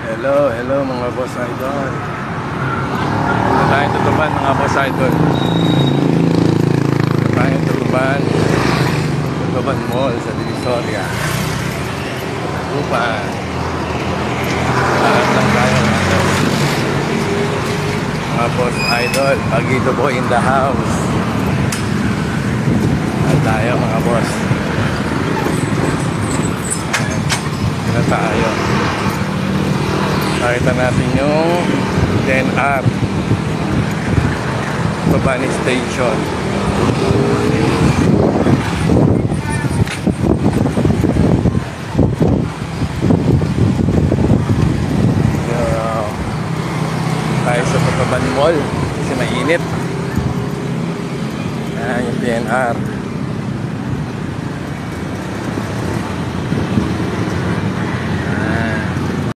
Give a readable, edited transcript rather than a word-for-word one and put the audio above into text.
Hello, hello mga boss idol. Ito tayong tutuban mga boss idol. Ito tayong tutuban. Tutuban Mall sa Divisoria. Tutuban. Lahat lang tayo mga boss idol. Pagito po in the house. Lahat tayo mga boss. Ito tayo. Nakita natin yung DNR Tubani Station. Tayo sa Tubani Mall kasi mainit. Ayan yung DNR.